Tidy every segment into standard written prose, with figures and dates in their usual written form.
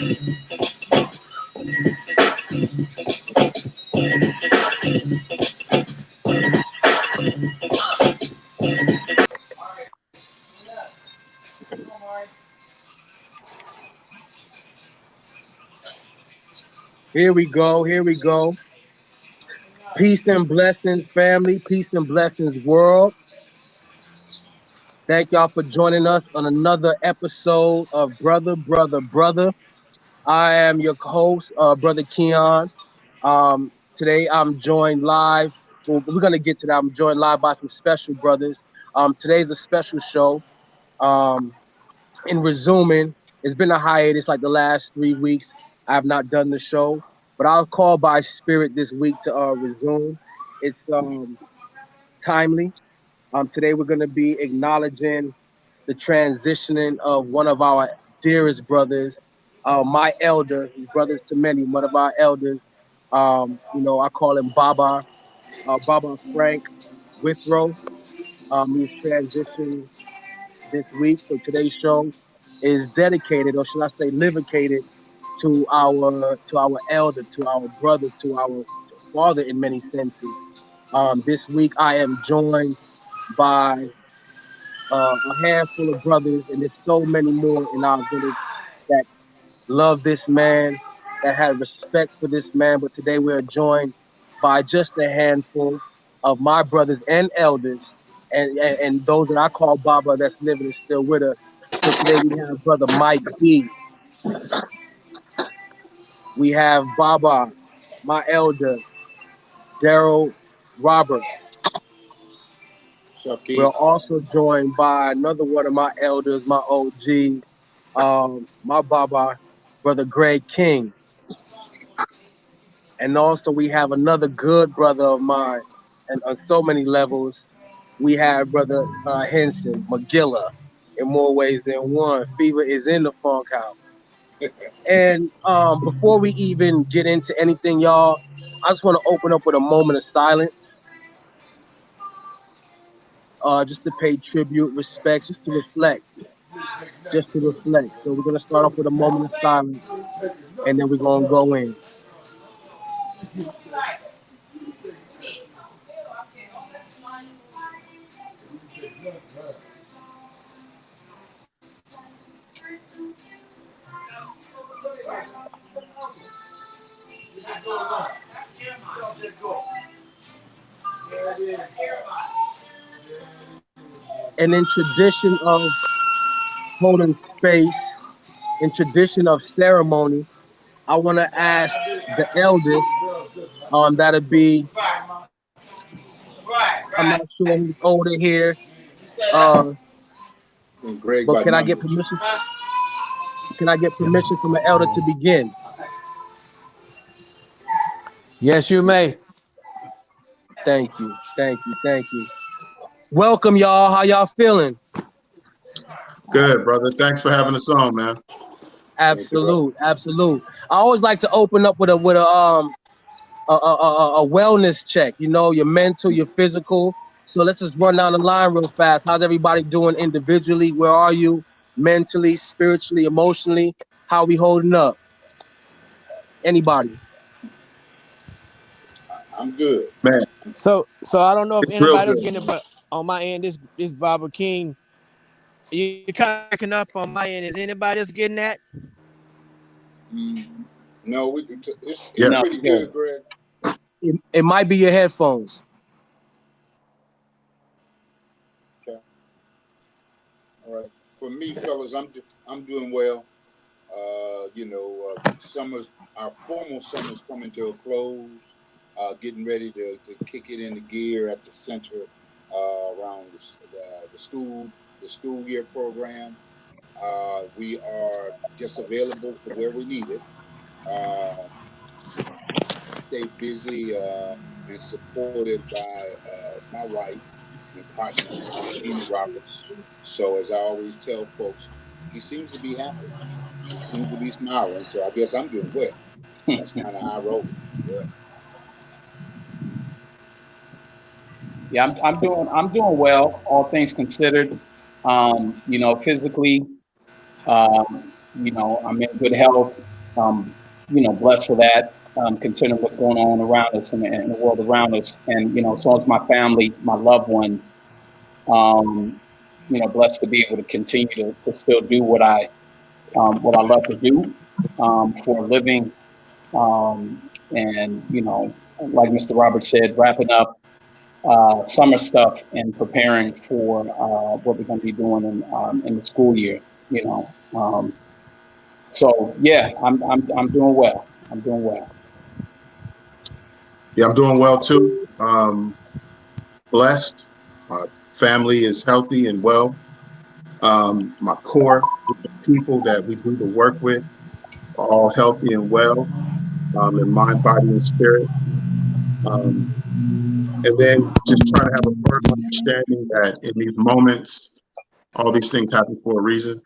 Here we go. Here we go. Peace and blessings, family. Peace and blessings, world. Thank y'all for joining us on another episode of Brother. I am your host, Brother Keon. Today I'm joined live. Well, we're gonna get to that. I'm joined live by some special brothers. Today's a special show. Um, in resuming, it's been a hiatus like the last 3 weeks. I have not done the show, but I was called by Spirit this week to resume. It's timely. Today we're going to be acknowledging the transitioning of one of our dearest brothers, my elder. He's brothers to many. One of our elders. I call him Baba Frank Withrow. He's transitioned this week. So today's show is dedicated, or should I say, livicated to our elder, to our brother, to our father in many senses. This week I am joined by a handful of brothers, and there's so many more in our village that love this man, that had respect for this man. But today we are joined by just a handful of my brothers and elders, and those that I call Baba that's living and still with us. So today we have Brother Mike B. We have Baba, my elder, Daryl Roberts. We're also joined by another one of my elders, my OG, my Baba, Brother Greg King. And also we have another good brother of mine, and on so many levels, we have Brother Henson, McGilla, in more ways than one. Fever is in the funk house. And before we even get into anything, y'all, I just want to open up with a moment of silence, just to pay tribute, respect, just to reflect. So we're gonna start off with a moment of silence, and then we're gonna go in. And in tradition of holding space, in tradition of ceremony, I want to ask the eldest, that'll be, I'm not sure who's older here, uh, but can I get permission? Can I get permission from an elder to begin? Yes, you may. Thank you, thank you, thank you. Welcome, y'all. How y'all feeling? Good, brother. Thanks for having us on, man. Absolute. I always like to open up with a wellness check. You know, your mental, your physical. So let's just run down the line real fast. How's everybody doing individually? Where are you mentally, spiritually, emotionally? How are we holding up? Anybody? I'm good, man. So I don't know if It's real anybody else good. getting it, but on my end, this Baba King, you're kind of picking up on my end. Is anybody else getting that? No, it's Yeah. pretty good, Greg. It might be your headphones. Okay. All right. For me, fellas, I'm doing well. Our formal summer's coming to a close. Getting ready to kick it into gear at the center around the school year program. We are just available for where we need it. Stay busy and supported by my wife and partner, Tina Roberts. So as I always tell folks, he seems to be happy. He seems to be smiling. So I guess I'm doing well. That's kind of how I roll. Yeah. Yeah, I'm doing well, all things considered. Physically, I'm in good health. Blessed for that. Considering what's going on around us and in the world around us, and so is my family, my loved ones. Blessed to be able to continue to still do what I love to do for a living. And like Mr. Roberts said, wrapping up summer stuff and preparing for what we're going to be doing in the school year. So yeah, I'm doing well. I'm doing well. Yeah, I'm doing well too. Blessed. My family is healthy and well. My core people that we do the work with are all healthy and well, in mind, body, and spirit. Um, and then just trying to have a firm understanding that in these moments, all these things happen for a reason.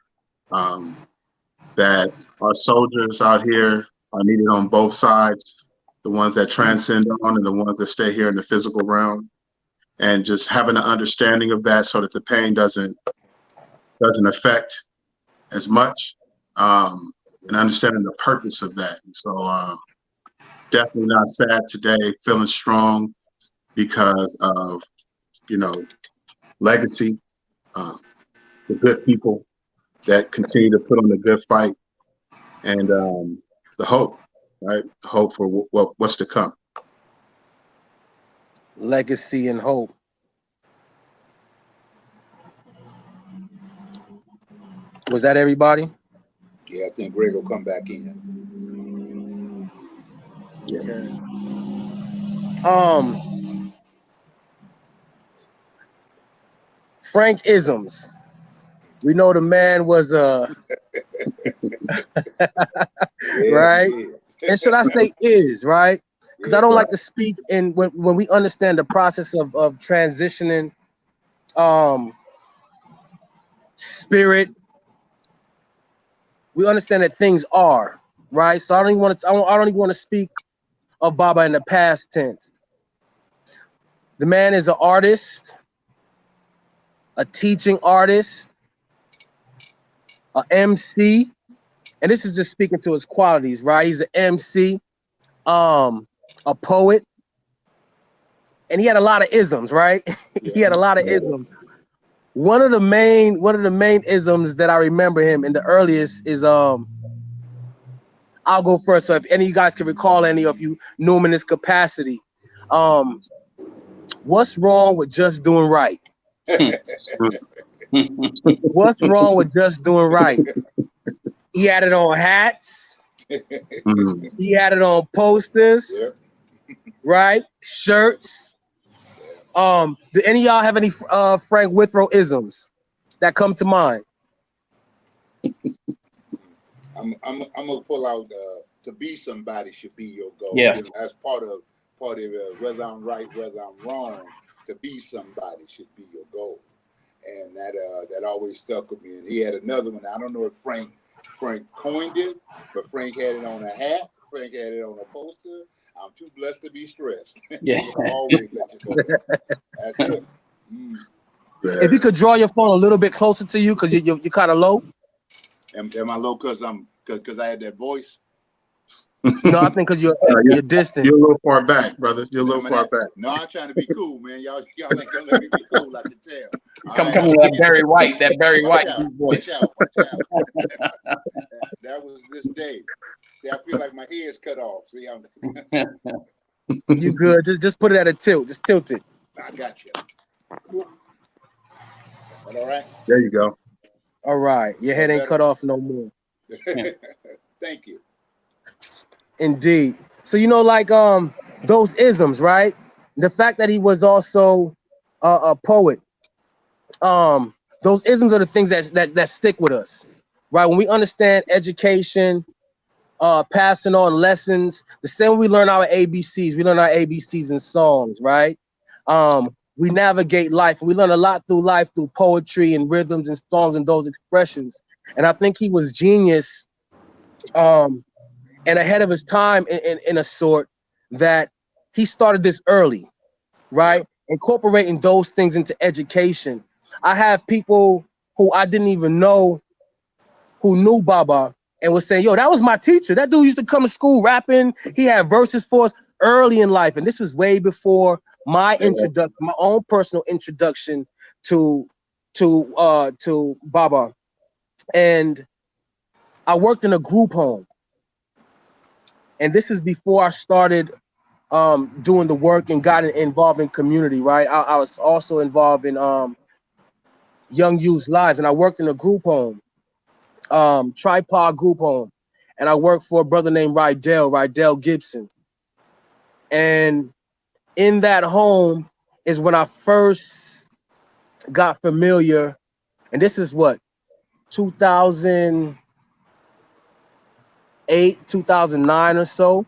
That our soldiers out here are needed on both sides, the ones that transcend on and the ones that stay here in the physical realm. And just having an understanding of that so that the pain doesn't affect as much, and understanding the purpose of that. So definitely not sad today, feeling strong because of, legacy, the good people that continue to put on the good fight, and the hope, right? The hope for what's to come. Legacy and hope. Was that everybody? Yeah, I think Greg will come back in. Yeah. Frank Isms. We know the man was right? And should I say is, right? Because I don't like to speak in when we understand the process of transitioning spirit, we understand that things are, right? So I don't even want to speak of Baba in the past tense. The man is an artist, a teaching artist, a MC, and this is just speaking to his qualities, right? He's an MC, a poet, and he had a lot of isms, right? He had a lot of isms. One of the main isms that I remember him in the earliest is I'll go first. So if any of you guys can recall any of you knew him in this capacity, what's wrong with just doing right? What's wrong with just doing right? He had it on hats. He had it on posters, right? Shirts. Do any of y'all have any Frank Withrow isms that come to mind? I'm gonna pull out to be somebody should be your goal. Yes. That's part of whether I'm right, whether I'm wrong. To be somebody should be your goal, and that always stuck with me. And he had another one. I don't know if Frank coined it, but Frank had it on a hat. Frank had it on a poster. I'm too blessed to be stressed. Yeah. Always let you go. That's it. If you could draw your phone a little bit closer to you, because you're kind of low. Am I low because I had that voice? No, I think because you're distant. You're a little far back, brother. You're a little far back. No, I'm trying to be cool, man. Y'all ain't gonna let me be cool. I can tell. Come with that Barry White. That Barry White voice. Watch out. That was this day. See, I feel like my head's cut off. See, You good? Just put it at a tilt. Just tilt it. I got you. Cool. All right. There you go. All right. Your head ain't cut off no more. Thank you. Indeed. So like those isms, right? The fact that he was also a poet. Those isms are the things that stick with us, right? When we understand education, passing on lessons, the same way we learn our ABCs, we learn our ABCs in songs, right? We navigate life. We learn a lot through life, through poetry and rhythms and songs and those expressions. And I think he was genius and ahead of his time in a sort that he started this early, right? Incorporating those things into education. I have people who I didn't even know who knew Baba, and was saying, yo, that was my teacher. That dude used to come to school rapping. He had verses for us early in life. And this was way before my introduction, my own personal introduction to Baba. And I worked in a group home. And this is before I started doing the work and got involved in community, right? I was also involved in young youth lives, and I worked in a group home, tripod group home, and I worked for a brother named Rydell Gibson. And in that home is when I first got familiar, and this is what, 2008, 2009 or so,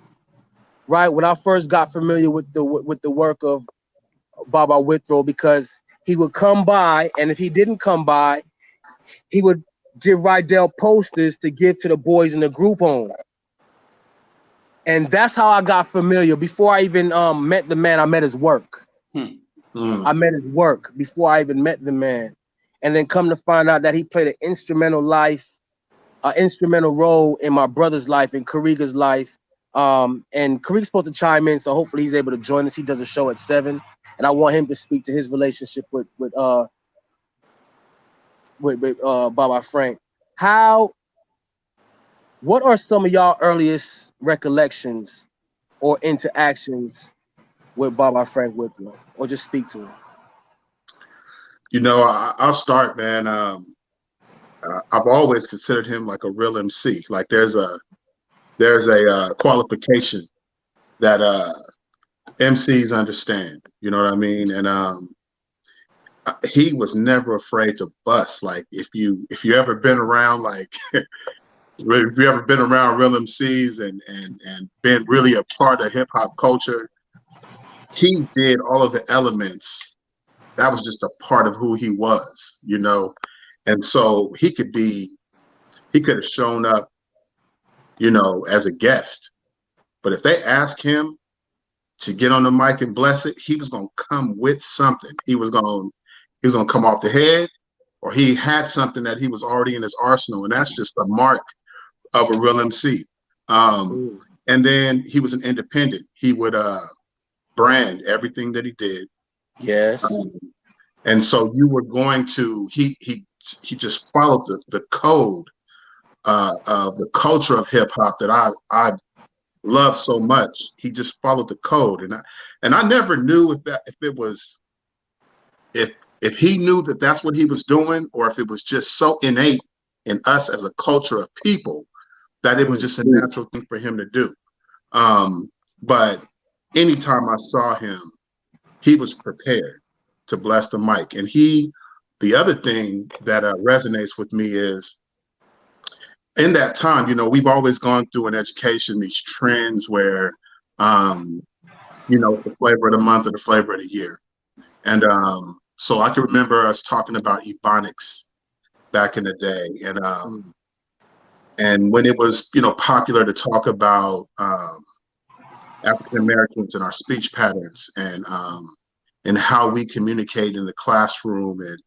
right? When I first got familiar with the work of Baba Withrow, because he would come by, and if he didn't come by, he would give Rydell posters to give to the boys in the group home. And that's how I got familiar. Before I even met the man, I met his work. I met his work before I even met the man. And then come to find out that he played an instrumental role in my brother's life, in Kariga's life. And Kariga's supposed to chime in, so hopefully he's able to join us. He does a show at 7, and I want him to speak to his relationship with Baba Frank. What are some of y'all earliest recollections or interactions with Baba Frank Withrow, or just speak to him? You know, I'll start, man. I've always considered him like a real MC. Like there's a qualification that MCs understand. You know what I mean? And he was never afraid to bust. Like if you ever been around, like if you ever been around real MCs and been really a part of hip hop culture, he did all of the elements. That was just a part of who he was, you know? And so he could have shown up, you know, as a guest. But if they asked him to get on the mic and bless it, he was gonna come with something. He was gonna come off the head, or he had something that he was already in his arsenal. And that's just the mark of a real MC. And then he was an independent. He would brand everything that he did. Yes. And so you were going to, he just followed the code of the culture of hip hop that I love so much. He just followed the code, and I never knew if he knew that that's what he was doing, or if it was just so innate in us as a culture of people that it was just a natural thing for him to do. But anytime I saw him, he was prepared to bless the mic. And the other thing that resonates with me is, in that time, you know, we've always gone through in education these trends where, you know, it's the flavor of the month or the flavor of the year. And so I can remember us talking about Ebonics back in the day. And when it was, you know, popular to talk about African Americans and our speech patterns and how we communicate in the classroom and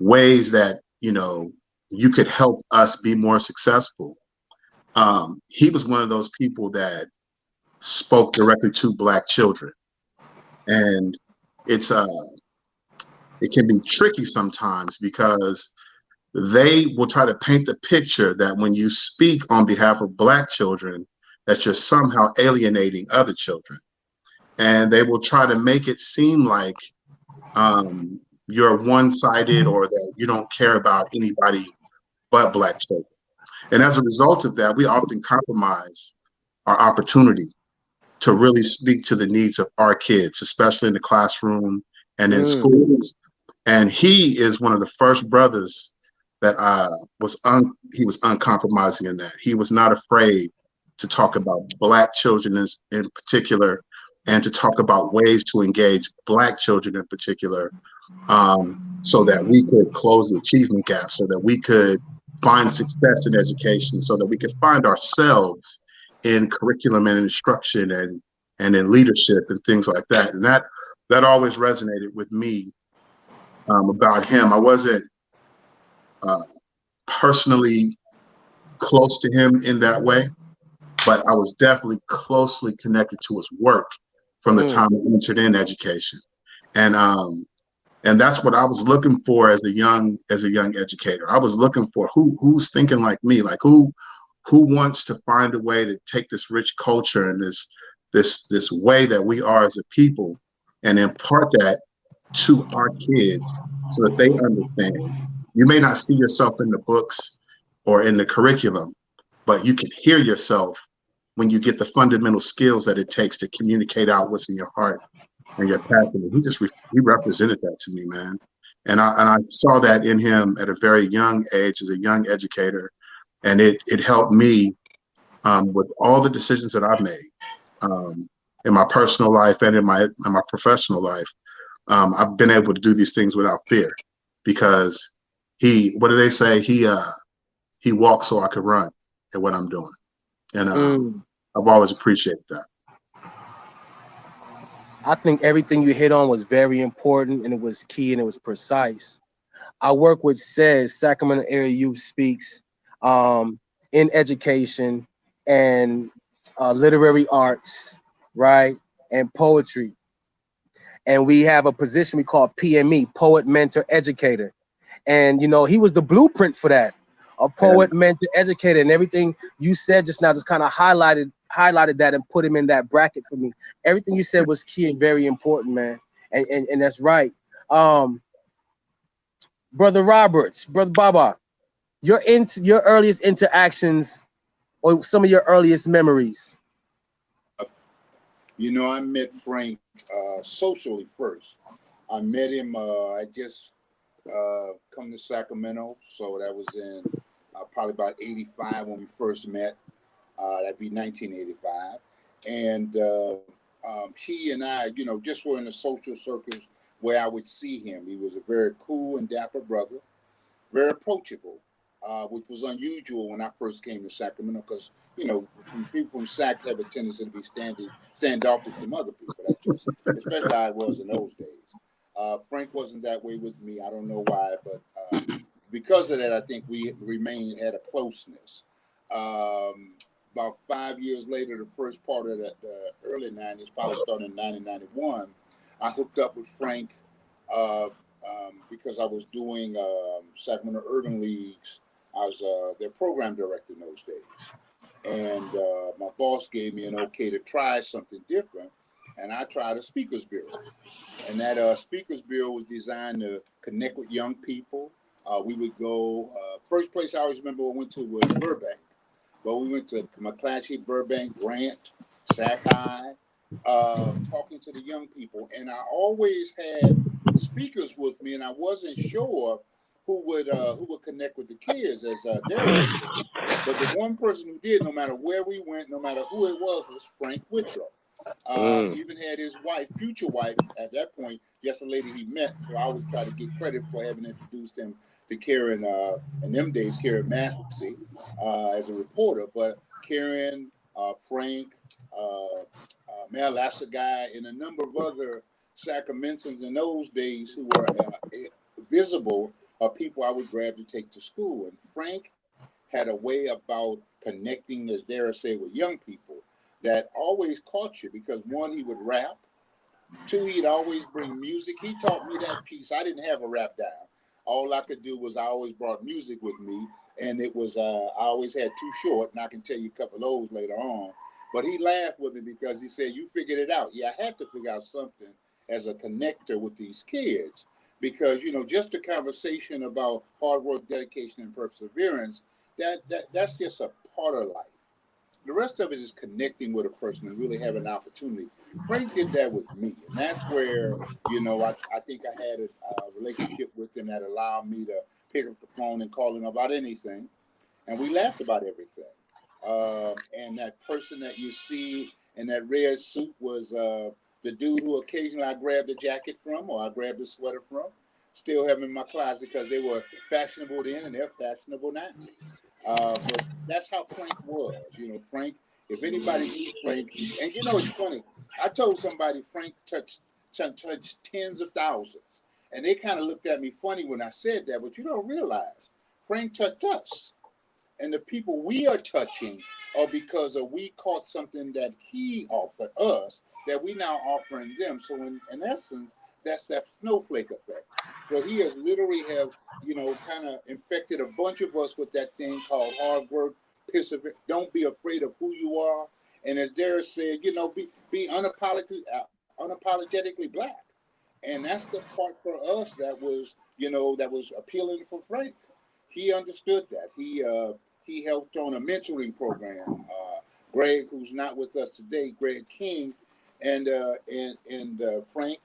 ways that, you know, you could help us be more successful. He was one of those people that spoke directly to Black children. And it can be tricky sometimes because they will try to paint the picture that when you speak on behalf of Black children, that you're somehow alienating other children. And they will try to make it seem like you're one-sided, or that you don't care about anybody but Black children. And as a result of that, we often compromise our opportunity to really speak to the needs of our kids, especially in the classroom and in schools. And he is one of the first brothers that he was uncompromising in that. He was not afraid to talk about Black children in particular, and to talk about ways to engage Black children in particular, so that we could close the achievement gap, so that we could find success in education, so that we could find ourselves in curriculum and instruction and in leadership and things like that. And that always resonated with me about him. I wasn't personally close to him in that way, but I was definitely closely connected to his work from the time I entered in education. And that's what I was looking for as a young educator. I was looking for who's thinking like me, like who wants to find a way to take this rich culture and this way that we are as a people and impart that to our kids so that they understand. You may not see yourself in the books or in the curriculum, but you can hear yourself when you get the fundamental skills that it takes to communicate out what's in your heart and your passion. He represented that to me, man. And I saw that in him at a very young age as a young educator, and it helped me with all the decisions that I've made in my personal life and in my professional life. I've been able to do these things without fear because what do they say? He walks so I could run at what I'm doing. And I've always appreciated that. I think everything you hit on was very important and it was key and it was precise. I work with Sacramento Area Youth Speaks in education and literary arts, right? And poetry. And we have a position we call PME, Poet Mentor Educator. And, he was the blueprint for that, a poet, mentor, educator. And everything you said just now just kind of highlighted that and put him in that bracket for me. Everything you said was key and very important, man. And that's right. Brother Roberts, Brother Baba, your earliest interactions or some of your earliest memories. I met Frank socially first. I met him, I just come to Sacramento, so that was in probably about 85 when we first met. That'd be 1985. And he and I, just were in the social circles where I would see him. He was a very cool and dapper brother, very approachable, which was unusual when I first came to Sacramento because, people from Sac have a tendency to be standoffish from other people. That's just, especially how it was in those days. Frank wasn't that way with me. I don't know why, but because of that, I think we remained at a closeness. About 5 years later, the first part of the early 90s, probably starting in 1991, I hooked up with Frank because I was doing Sacramento Urban Leagues. I was their program director in those days. And my boss gave me an okay to try something different. And I tried a speakers bureau. And that speakers bureau was designed to connect with young people. We would go, first place I always remember we went to was Burbank. But we went to McClatchy, Burbank, Grant, Sac High, talking to the young people. And I always had speakers with me, and I wasn't sure who would connect with the kids as narrators. But the one person who did, no matter where we went, no matter who it was Frank Withrow. Even had his wife, future wife, at that point, just a lady he met. So I would try to get credit for having introduced him to Karen, in them days, Karen Massey, as a reporter. But Karen, Frank, Mel Lasseguy, and a number of other Sacramentans in those days who were visible people I would grab to take to school. And Frank had a way about connecting, as Dara said, with young people that always caught you because one, he would rap. Two, he'd always bring music. He taught me that piece. I didn't have a rap down. All I could do was I always brought music with me, and it was I always had Too Short, and I can tell you a couple of those later on. But he laughed with me because he said, "You figured it out." Yeah, I had to figure out something as a connector with these kids because just a conversation about hard work, dedication, and perseverance. That's just a part of life. The rest of it is connecting with a person and really having an opportunity. Frank did that with me, and that's where I think I had a relationship with him that allowed me to pick up the phone and call him about anything, and we laughed about everything. And that person that you see in that red suit was the dude who occasionally I grabbed a jacket from or I grabbed a sweater from. Still have them in my closet because they were fashionable then and they're fashionable now. But that's how Frank was. Frank, if anybody knew Frank, and it's funny, I told somebody Frank touched tens of thousands. And they kind of looked at me funny when I said that, but you don't realize Frank touched us. And the people we are touching are because of we caught something that he offered us that we now offering them. So in essence, that's that snowflake effect. So he has literally have, kind of infected a bunch of us with that thing called hard work, perseverance. Don't be afraid of who you are. And as Darius said, be unapologetically black. And that's the part for us that was appealing for Frank. He understood that. He helped on a mentoring program. Greg, who's not with us today, Greg King, and Frank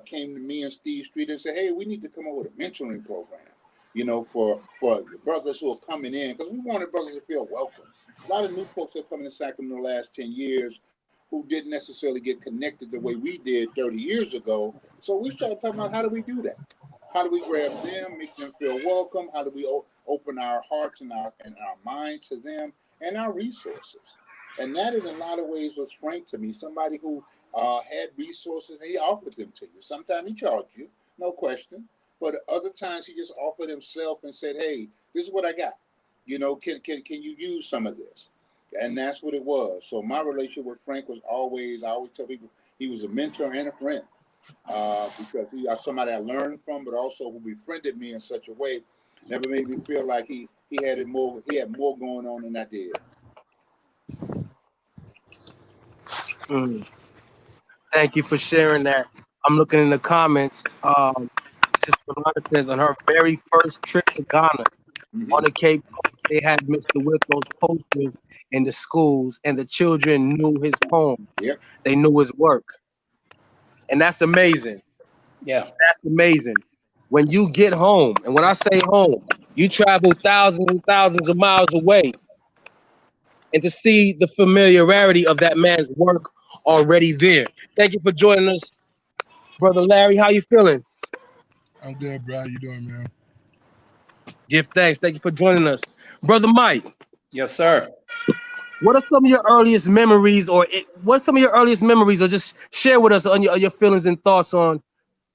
came to me and Steve Street and said, "Hey, we need to come up with a mentoring program, for the brothers who are coming in, because we wanted brothers to feel welcome. A lot of new folks have come in Sacramento in the last 10 years who didn't necessarily get connected the way we did 30 years ago. So we started talking about how do we do that? How do we grab them, make them feel welcome? How do we open our hearts and our minds to them and our resources? And that in a lot of ways was Frank to me, somebody who had resources and he offered them to you. Sometimes he charged you, no question. But other times he just offered himself and said, "Hey, this is what I got. Can you use some of this?" And that's what it was. So my relationship with Frank was I always tell people he was a mentor and a friend, because he was somebody I learned from, but also who befriended me in such a way, never made me feel like he had more going on than I did. Mm. Thank you for sharing that. I'm looking in the comments. Sister Brotha says on her very first trip to Ghana on the Cape Coast, they had Mr. Withrow's posters in the schools, and the children knew his poem. Yep. They knew his work, and that's amazing. Yeah. That's amazing. When you get home, and when I say home, you travel thousands and thousands of miles away, and to see the familiarity of that man's work already there. Thank you for joining us, Brother Larry. How you feeling? I'm good, bro. How you doing, man? Give thanks. Thank you for joining us. Brother Mike, Yes, sir. what are some of your earliest memories, or just share with us on your feelings and thoughts on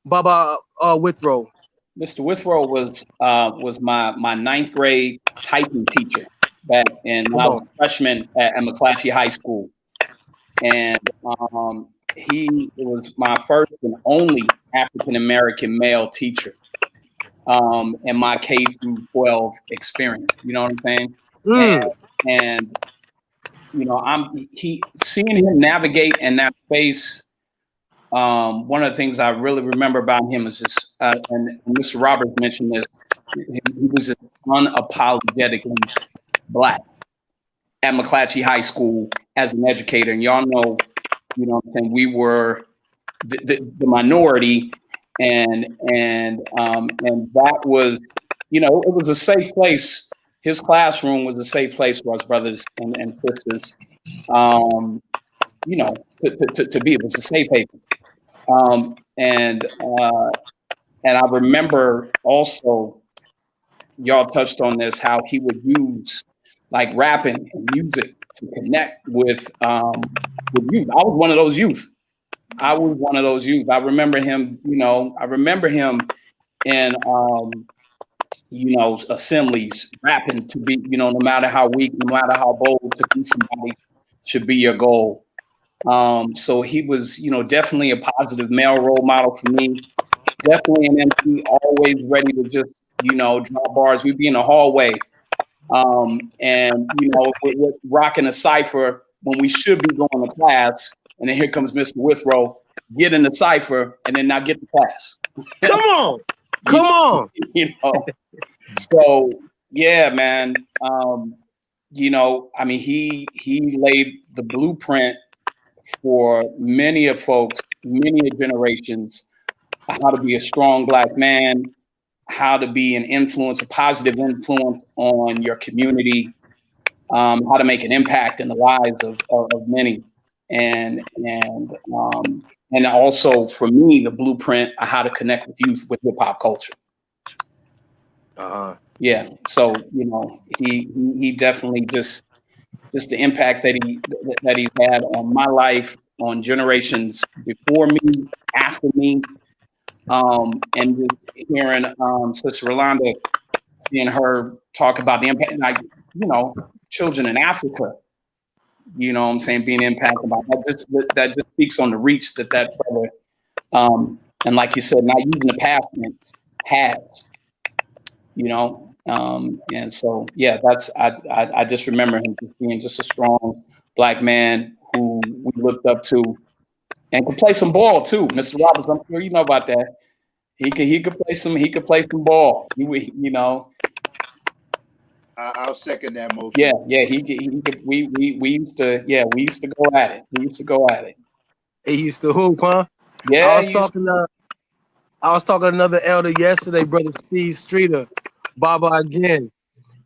Baba Withrow? Mr. Withrow was my ninth grade typing teacher back when I was a freshman at McClatchy High School. And he was my first and only African American male teacher in my K through 12 experience. You know what I'm saying? And seeing him navigate in that space. One of the things I really remember about him is just, and Mr. Roberts mentioned this, he was unapologetically black at McClatchy High School as an educator. And y'all know what I'm saying, we were the minority, and that was, it was a safe place. His classroom was a safe place for us brothers and sisters, to be. It was a safe haven. And I remember also, y'all touched on this, how he would use like rapping and music to connect with youth. I was one of those youth. I remember him, in assemblies rapping to be, no matter how weak, no matter how bold, to be somebody should be your goal. So he was, definitely a positive male role model for me. Definitely an MC, always ready to just, draw bars. We'd be in the hallway, and we're rocking a cipher when we should be going to class. And then here comes Mr. Withrow, get in the cipher, and then now get to class. Come on. Come on. So yeah, man. He laid the blueprint for many of folks, many generations, how to be a strong black man, how to be an influence, a positive influence on your community, how to make an impact in the lives of many, and also for me, the blueprint of how to connect with youth with hip hop culture. Yeah, so he definitely just the impact that he's had on my life, on generations before me, after me, and just hearing Sister Rolanda, seeing her talk about the impact. And children in Africa, you know what I'm saying, being impacted by that just speaks on the reach that brother, and like you said, not using the past tense, has, and so, yeah, I just remember him just being just a strong Black man who we looked up to and could play some ball too. Mr. Roberts, I'm sure you know about that. He could play some ball. I'll second that motion. Yeah. He could. We used to go at it. He used to hoop, huh? Yeah, I was talking to another elder yesterday, brother Steve Streeter, Baba again,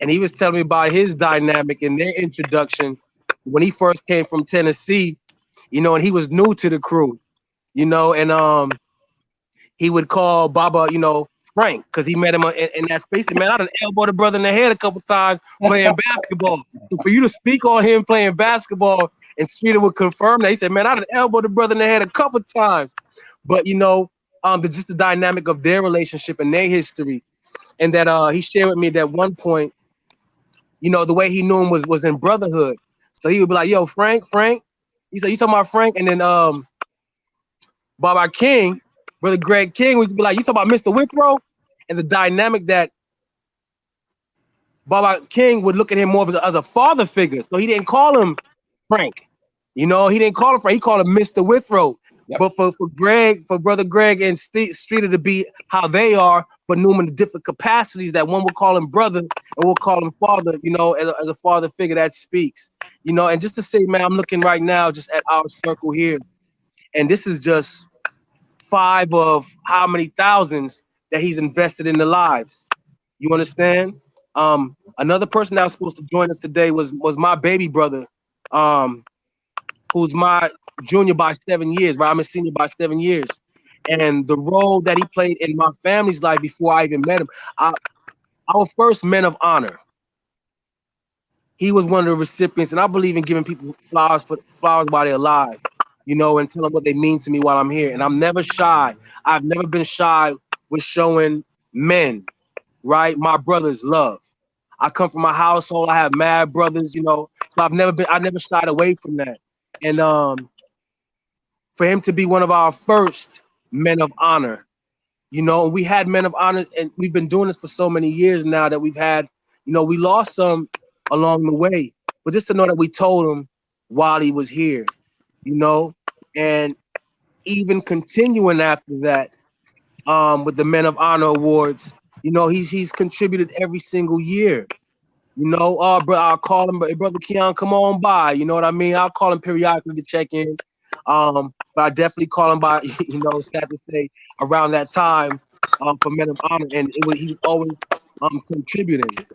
and he was telling me about his dynamic in their introduction when he first came from Tennessee, and he was new to the crew, and he would call Baba, Frank, because he met him in that space. And man, I done elbowed a brother in the head a couple times playing basketball. So for you to speak on him playing basketball, and Streeter would confirm that. He said, man, I done elbowed a brother in the head a couple times. But just the dynamic of their relationship and their history. And that he shared with me that one point, the way he knew him was in brotherhood. So he would be like, yo, Frank. He said, you talking about Frank? And then Baba King, Brother Greg King, would be like, you talking about Mr. Withrow? And the dynamic that Baba King would look at him more as a father figure. So he didn't call him Frank. He didn't call him Frank. He called him Mr. Withrow. Yep. But for Brother Greg and Streeter to be how they are, but knew him in different capacities, that one will call him brother and we'll call him father, as a father figure that speaks. And just to say, man, I'm looking right now just at our circle here. And this is just 5 of how many thousands that he's invested in the lives. You understand? Another person that was supposed to join us today was my baby brother, who's my junior by 7 years, right? I'm a senior by 7 years. And the role that he played in my family's life before I even met him, our first men of honor. He was one of the recipients, and I believe in giving people flowers while they're alive, and tell them what they mean to me while I'm here. And I'm never shy. I've never been shy with showing men, right, my brothers, love. I come from a household. I have mad brothers, so I never shied away from that. And for him to be one of our first men of honor, we had men of honor, and we've been doing this for so many years now that we've had, we lost some along the way, but just to know that we told him while he was here, and even continuing after that, with the Men of Honor Awards, he's contributed every single year. Bro, I'll call him, Brother Keon, come on by. You know what I mean? I'll call him periodically to check in. But I definitely call him by, sad to say, around that time, for Men of Honor, and he was always contributing.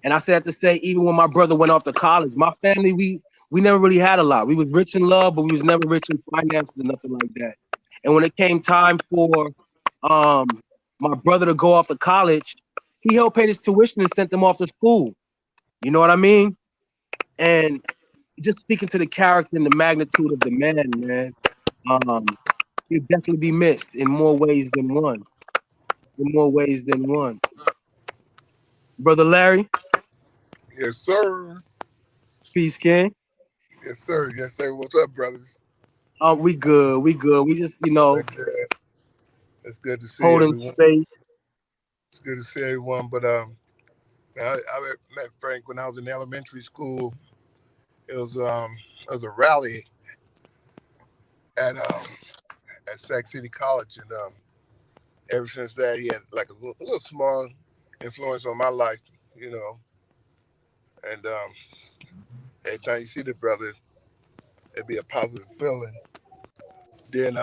And I said that to say, even when my brother went off to college, my family, we never really had a lot. We was rich in love, but we was never rich in finances or nothing like that. And when it came time for my brother to go off to college, he helped pay his tuition and sent them off to school. You know what I mean? And just speaking to the character and the magnitude of the man, he'll definitely be missed in more ways than one. Brother Larry? Yes, sir. Peace, King. Yes, sir. Yes, sir. What's up, brothers? We good. We just, It's good to see holding everyone. space. It's good to see everyone. But I met Frank when I was in elementary school. It was a rally at Sac City College, and ever since that, he had like a little small influence on my life, And every time you see the brother, it'd be a positive feeling. Then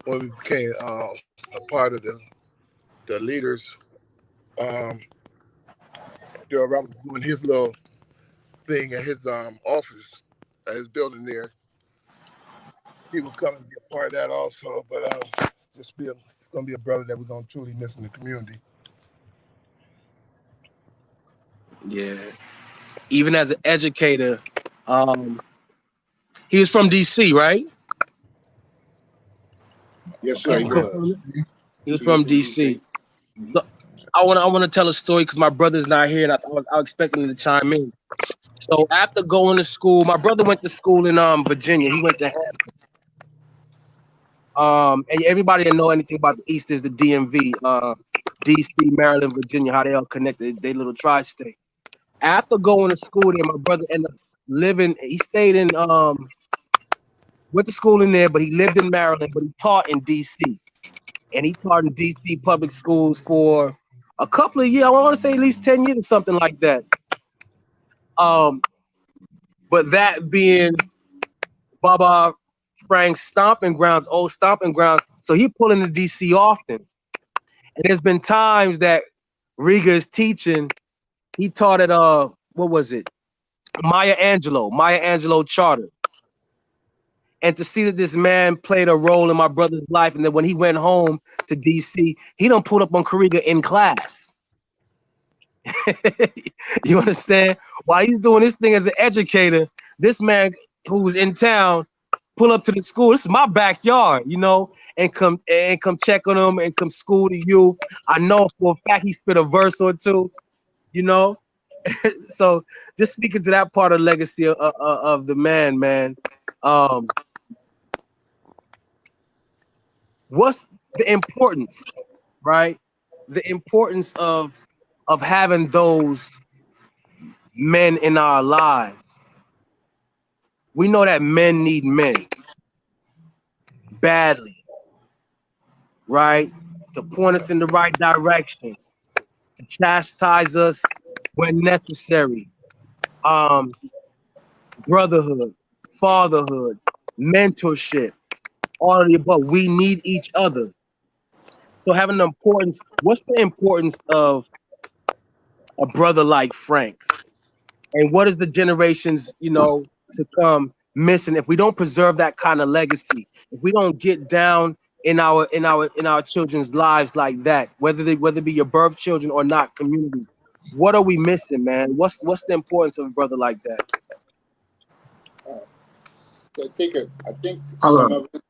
when we became a part of the leaders, Daryl Roberts doing his little thing at his office, at his building there. He would come and be a part of that also, but just gonna be a brother that we're gonna truly miss in the community. Yeah. Even as an educator, he was from DC, right? Yes, sir. He was from DC. I want to tell a story because my brother's not here, and I was expecting him to chime in. So after going to school, my brother went to school in Virginia. He went to and everybody that know anything about the East is the DMV, DC, Maryland, Virginia, how they all connected, they little tri-state. After going to school there, my brother ended up living. He stayed in went to school in there, but he lived in Maryland, but he taught in DC, and he taught in DC public schools for a couple of years. I want to say at least 10 years or something like that. But that being Baba Frank's stomping grounds, old stomping grounds. So he pulled into DC often. And there's been times that Riga is teaching. He taught at what was it? Maya Angelou Charter. And to see that this man played a role in my brother's life, and then when he went home to DC, he done pulled up on Kariga in class. You understand? While he's doing this thing as an educator, this man who's in town pull up to the school. This is my backyard, you know, and come check on them and come school the youth. I know for a fact he spit a verse or two, you know. So just speaking to that part of legacy of the man. What's the importance, right? The importance of having those men in our lives. We know that men need men badly, right? To point us in the right direction, to chastise us when necessary. Brotherhood, fatherhood, mentorship, all of the above. We need each other. So having the importance, what's the importance of a brother like Frank? And what is the generations, you know, to come missing if we don't preserve that kind of legacy? If we don't get down in our children's lives like that, whether it be your birth children or not, community, what are we missing, man? What's the importance of a brother like that? I think some of it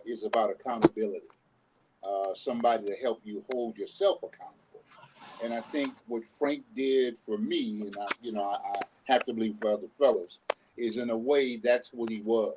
is about accountability. Somebody to help you hold yourself accountable. And I think what Frank did for me, and I have to believe for other fellows, is in a way that's what he was.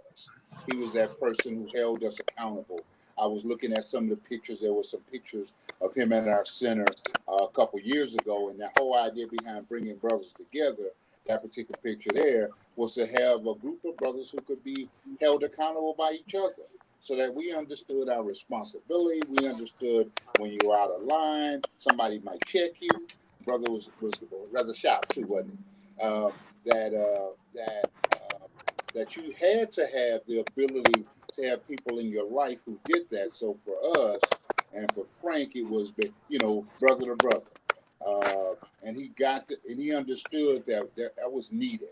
He was that person who held us accountable. I was looking at some of the pictures. There were some pictures of him at our center a couple years ago, and the whole idea behind bringing brothers together, that particular picture there, was to have a group of brothers who could be held accountable by each other, so that we understood our responsibility. We understood when you were out of line, somebody might check you. Brother was rather sharp too, wasn't he? That you had to have the ability to have people in your life who did that. So for us and for Frank, it was, brother to brother, and he understood that was needed.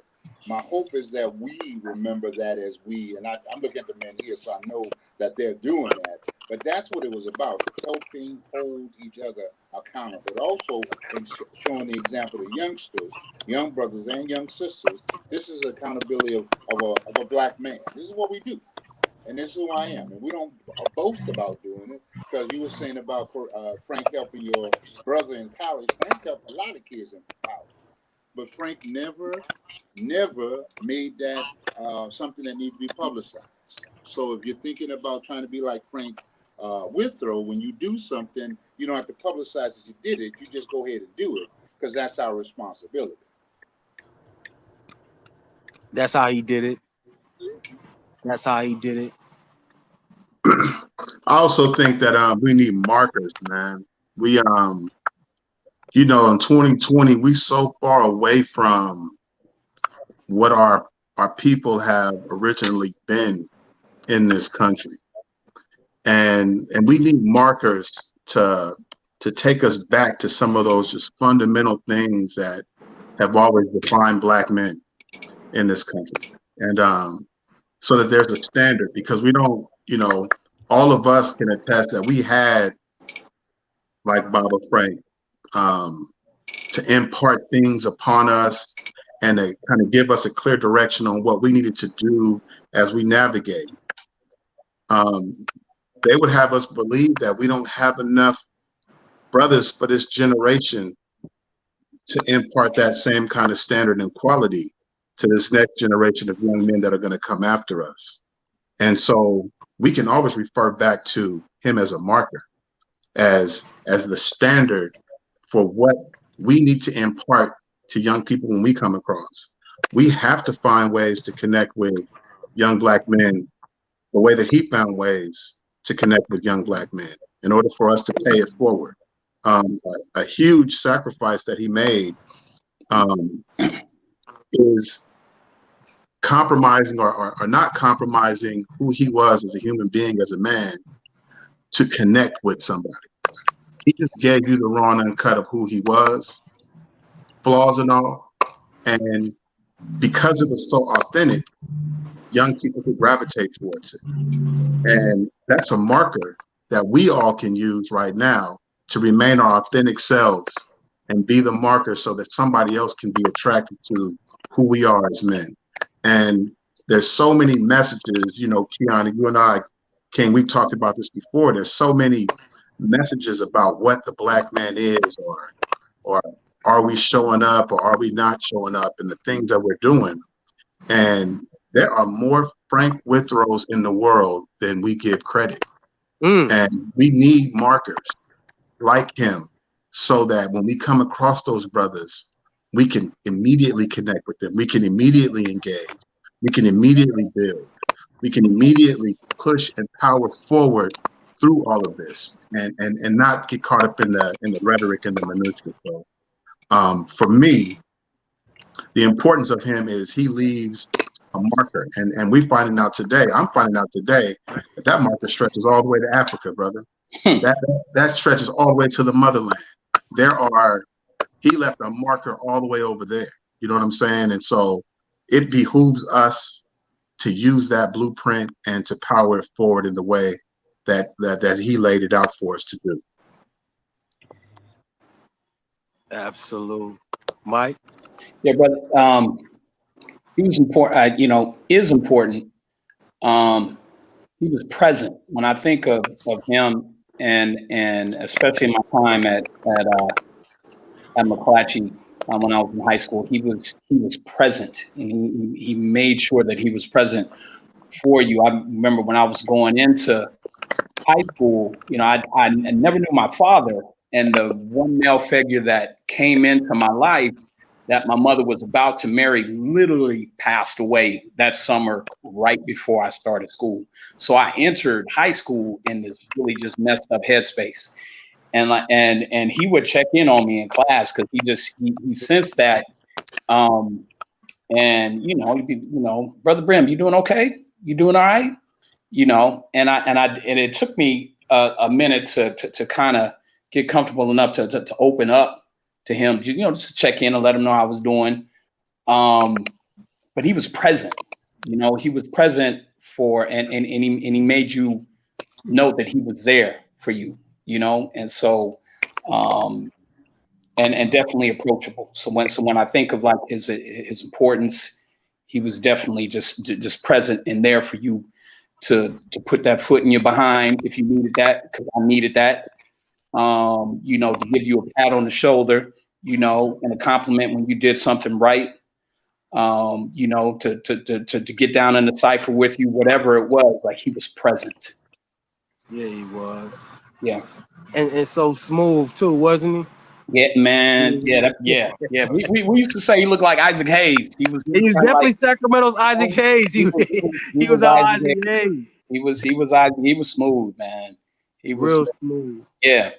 My hope is that we remember that as I'm looking at the men here, so I know that they're doing that. But that's what it was about, helping hold each other accountable. But also in showing the example of youngsters, young brothers and young sisters, this is accountability of a black man. This is what we do. And this is who I am. And we don't boast about doing it, because you were saying about Frank helping your brother in college. Frank helped a lot of kids in college. But Frank never made that something that needs to be publicized. So if you're thinking about trying to be like Frank Withrow, when you do something, you don't have to publicize that you did it. You just go ahead and do it, because that's our responsibility. That's how he did it. That's how he did it. I also think that we need markers, man. We in 2020, we so far away from what our people have originally been in this country, and we need markers to take us back to some of those just fundamental things that have always defined Black men in this country, and so that there's a standard, because we don't, all of us can attest that we had, like Baba Frank, to impart things upon us and to kind of give us a clear direction on what we needed to do as we navigate. They would have us believe that we don't have enough brothers for this generation to impart that same kind of standard and quality to this next generation of young men that are going to come after us. And so we can always refer back to him as a marker, as the standard for what we need to impart to young people when we come across. We have to find ways to connect with young Black men the way that he found ways to connect with young Black men in order for us to pay it forward. A huge sacrifice that he made is compromising or not compromising who he was as a human being, as a man, to connect with somebody. He just gave you the raw and uncut of who he was, flaws and all. And because it was so authentic, young people could gravitate towards it. And that's a marker that we all can use right now to remain our authentic selves and be the marker so that somebody else can be attracted to who we are as men. And there's so many messages, you know, Keon, you and I, King, we talked about this before. There's so many messages about what the Black man is, or are we showing up or are we not showing up, and the things that we're doing. And there are more Frank Withrows in the world than we give credit. And we need markers like him so that when we come across those brothers, we can immediately connect with them. We can immediately engage. We can immediately build. We can immediately push and power forward through all of this, and not get caught up in the rhetoric and the minutiae. So, for me, the importance of him is he leaves a marker, and I'm finding out today that marker stretches all the way to Africa, brother. That stretches all the way to the motherland. He left a marker all the way over there. You know what I'm saying? And so it behooves us to use that blueprint and to power it forward in the way that he laid it out for us to do. Absolute. Mike? Yeah, but he was important, is important. He was present. When I think of him, and especially in my time at McClatchy, when I was in high school, he was present, and he made sure that he was present for you. I remember when I was going into high school, I never knew my father, and the one male figure that came into my life that my mother was about to marry literally passed away that summer right before I started school. So I entered high school in this really just messed up headspace. And he would check in on me in class because he sensed that. And he'd be, Brother Brim, you doing okay? You doing all right? And it took me a minute to kind of get comfortable enough to open up to him, just to check in and let him know how I was doing. But he was present, he was present and he made you know that he was there for you, and so, and definitely approachable. So when I think of like his importance, he was definitely just present and there for you to put that foot in your behind if you needed that, because I needed that. To give you a pat on the shoulder, and a compliment when you did something right, to get down in the cipher with you, whatever it was, like he was present. Yeah, he was. Yeah. And so smooth too, wasn't he? Yeah, man. Yeah. We used to say he looked like Isaac Hayes. He was definitely like Sacramento's Isaac Hayes. He was our Isaac Hayes. He was smooth, man. He was real smooth. Yeah.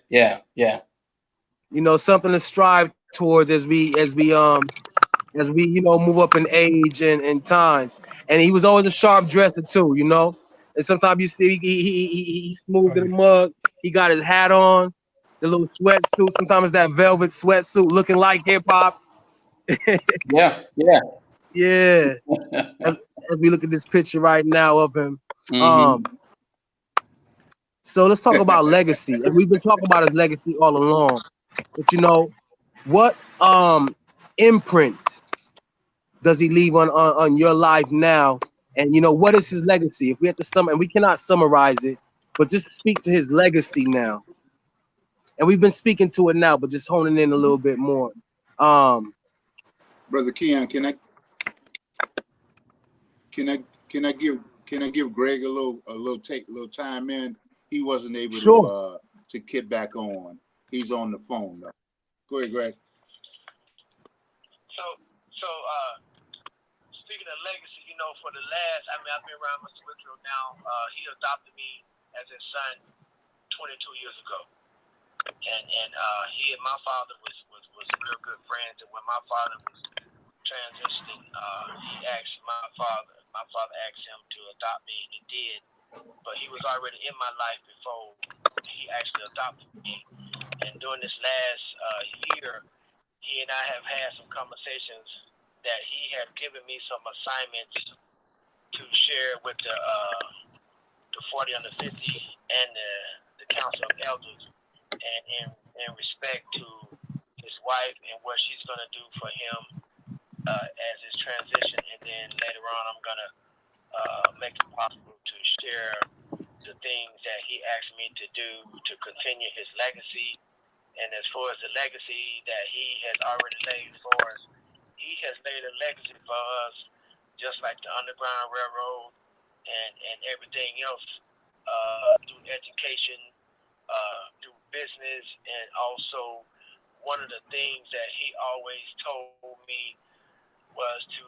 Something to strive towards as we move up in age and times. And he was always a sharp dresser too, And sometimes you see he smoothed in the mug. He got his hat on, the little sweatsuit. Sometimes that velvet sweatsuit looking like hip hop. Yeah. As we look at this picture right now of him. So let's talk about legacy. And we've been talking about his legacy all along. But what imprint does he leave on your life now? And what is his legacy? If we have to and we cannot summarize it, but just speak to his legacy now. and we've been speaking to it now, but just honing in a little bit more. Brother Keon, can I give Greg a little time in? He wasn't able Sure. to get back on. He's on the phone though. Go ahead, Greg. So speaking of legacy, you know, for the last, I mean, I've been around Mr. Withrow now. He adopted me as his son 22 years ago, and he and my father was real good friends. And when my father was transitioning, he asked my father asked him to adopt me, and he did. But he was already in my life before he actually adopted me. And during this last year, he and I have had some conversations that he had given me some assignments to share with the 40 under 50 and the Council of Elders, and in respect to his wife and what she's going to do for him as his transition. And then later on, I'm going to make it possible to share the things that he asked me to do to continue his legacy. And as far as the legacy that he has already laid for us, he has laid a legacy for us, just like the Underground Railroad and everything else, through education, through business, and also one of the things that he always told me was to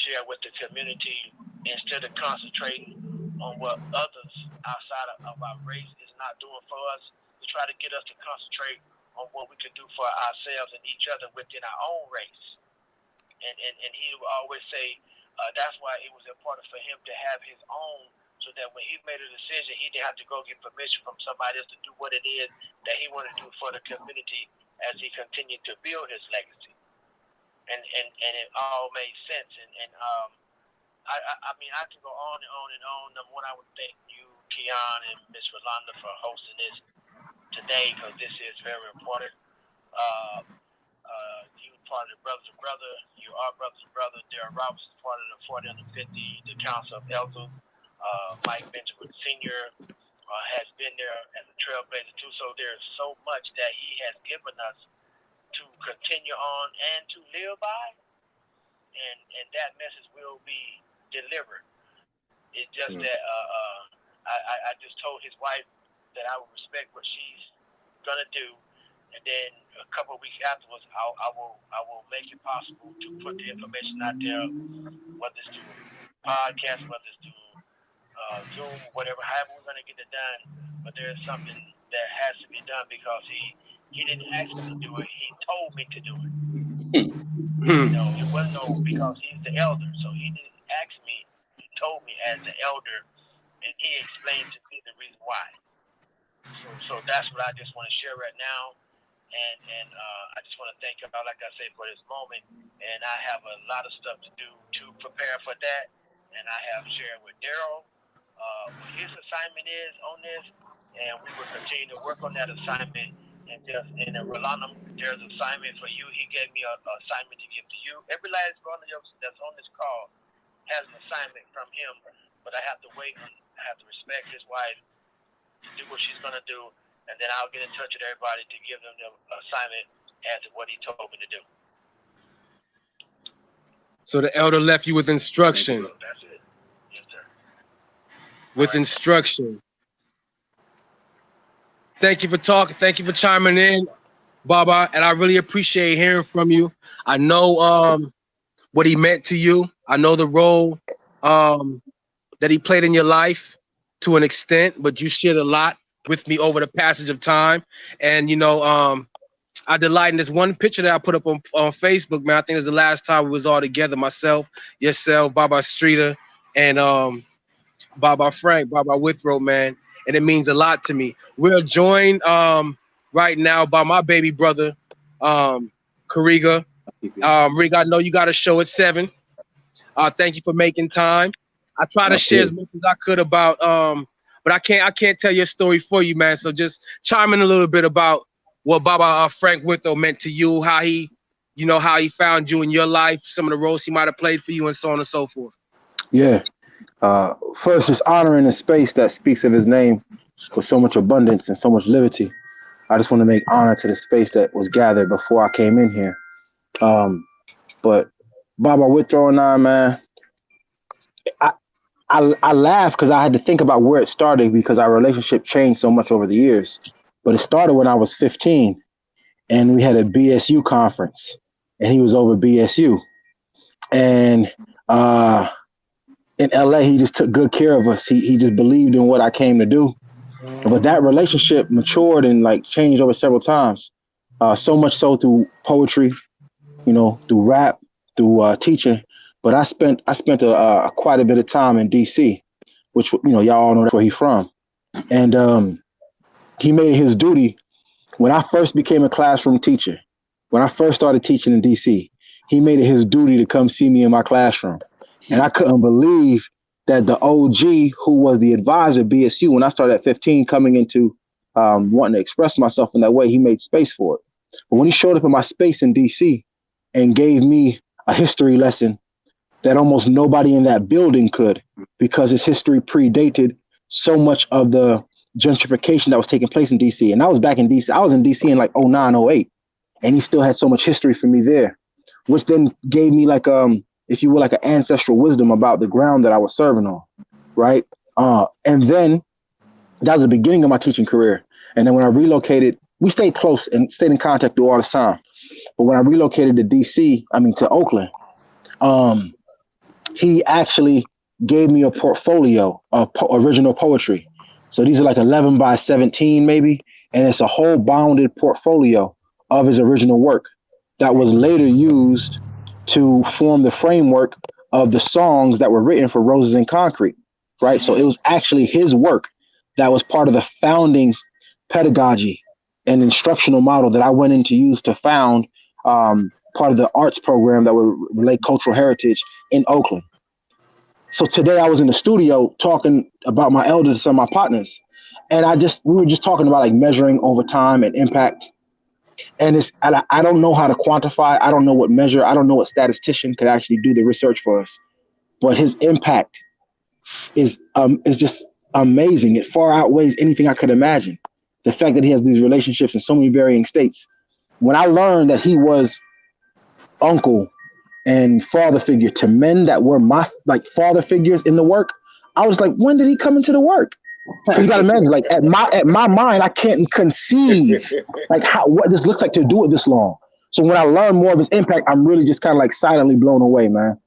share with the community instead of concentrating on what others outside of our race is not doing for us, to try to get us to concentrate on what we can do for ourselves and each other within our own race. And he would always say that's why it was important for him to have his own, so that when he made a decision, he didn't have to go get permission from somebody else to do what it is that he wanted to do for the community as he continued to build his legacy. And it all made sense. And I mean, I can go on and on and on. Number one, I would thank you, Keon, and Ms. Rolanda for hosting this today, because this is very important. You part of the Brothers of Brother. You are Brothers of Brother. Darryl Roberts is part of the 40 under 50, the Council of Elders. Mike Benjamin Sr. Has been there as a trailblazer too. So there's so much that he has given us to continue on and to live by, and that message will be delivered. It's just that I just told his wife that I would respect what she's gonna do, and then a couple of weeks afterwards, I will make it possible to put the information out there, whether it's through podcast, whether it's through Zoom, whatever, however we're gonna get it done. But there's something that has to be done, because he didn't ask me to do it; he told me to do it. You know, it wasn't because he's the elder, so he didn't ask me. He told me as the elder, and he explained to me the reason why. So that's what I just want to share right now, and I just want to thank y'all, like I said, for this moment. And I have a lot of stuff to do to prepare for that, and I have shared with Darryl what his assignment is on this, and we will continue to work on that assignment. And Rolando, there's an assignment for you. He gave me an assignment to give to you. Every last one of you that's on this call has an assignment from him, but I have to wait. I have to respect his wife to do what she's going to do, and then I'll get in touch with everybody to give them the assignment as to what he told me to do. So the elder left you with instruction. That's it. Yes, sir. With instruction. Thank you for talking. Thank you for chiming in, Baba. And I really appreciate hearing from you. I know what he meant to you. I know the role that he played in your life to an extent, but you shared a lot with me over the passage of time. And, you know, I delight in this one picture that I put up on Facebook, man. I think it was the last time we was all together, myself, yourself, Baba Streeter, and Baba Frank, Baba Withrow, man. And it means a lot to me. We're joined right now by my baby brother, Kariga. Riga, I know you got a show at 7. Thank you for making time. I try to share as much as I could about, but I can't tell your story for you, man. So just chime in a little bit about what Baba Frank Withrow meant to you, how he found you in your life, some of the roles he might have played for you, and so on and so forth. Yeah. First, just honoring the space that speaks of his name with so much abundance and so much liberty. I just want to make honor to the space that was gathered before I came in here. But Baba Withrow and I, man, I I laugh because I had to think about where it started because our relationship changed so much over the years. But it started when I was 15 and we had a BSU conference and he was over BSU. And uh, in LA, he just took good care of us. He just believed in what I came to do. But that relationship matured and like changed over several times. So much so through poetry, through rap, through teaching. But I spent a quite a bit of time in DC, which y'all all know that's where he's from. And he made his duty when I first became a classroom teacher. When I first started teaching in DC, he made it his duty to come see me in my classroom. And I couldn't believe that the OG, who was the advisor at BSU, when I started at 15, coming into wanting to express myself in that way, he made space for it. But when he showed up in my space in DC and gave me a history lesson that almost nobody in that building could, because his history predated so much of the gentrification that was taking place in DC. And I was back in DC. I was in DC in like 09, 08. And he still had so much history for me there, which then gave me like, if you will, like an ancestral wisdom about the ground that I was serving on, right? And then that was the beginning of my teaching career. And then when I relocated, we stayed close and stayed in contact through all this time. But when I relocated to Oakland, he actually gave me a portfolio of original poetry. So these are like 11 by 17 maybe, and it's a whole bounded portfolio of his original work that was later used to form the framework of the songs that were written for Roses in Concrete, right? So it was actually his work that was part of the founding pedagogy and instructional model that I went in to use to found part of the arts program that would relate cultural heritage in Oakland. So today I was in the studio talking about my elder to some of my partners, and we were just talking about like measuring over time and impact. And I don't know how to quantify. I don't know what measure. I don't know what statistician could actually do the research for us. But his impact is just amazing. It far outweighs anything I could imagine. The fact that he has these relationships in so many varying states. When I learned that he was uncle and father figure to men that were my like father figures in the work, I was like, when did he come into the work? Because you got to imagine, like at my mind, I can't conceive like what this looks like to do it this long. So when I learn more of his impact, I'm really just kind of like silently blown away, man.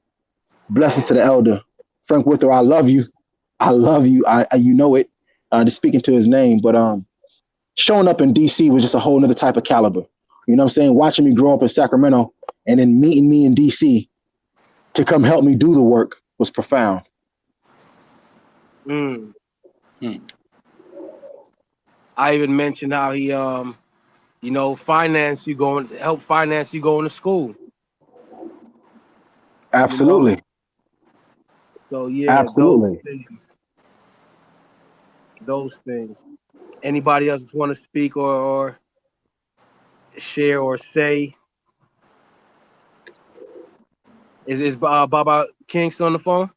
Blessings to the elder, Frank Withrow. I love you. I love you. I you know it. Just speaking to his name, but showing up in DC was just a whole nother type of caliber. You know what I'm saying? Watching me grow up in Sacramento and then meeting me in DC to come help me do the work was profound. I even mentioned how he help finance you going to school. Absolutely. So yeah, Absolutely. Those things. Anybody else want to speak or share or say? Is Baba King still on the phone?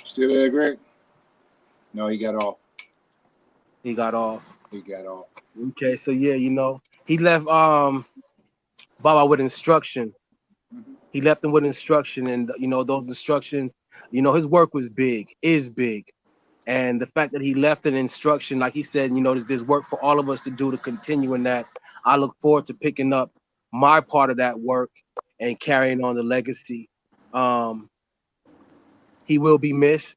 Still there, Greg? No, he got off. He got off. Okay, so yeah, he left Baba with instruction. He left him with instruction, and those instructions, his work was big, is big. And the fact that he left an instruction, like he said, there's work for all of us to do to continue in that. I look forward to picking up my part of that work and carrying on the legacy. He will be missed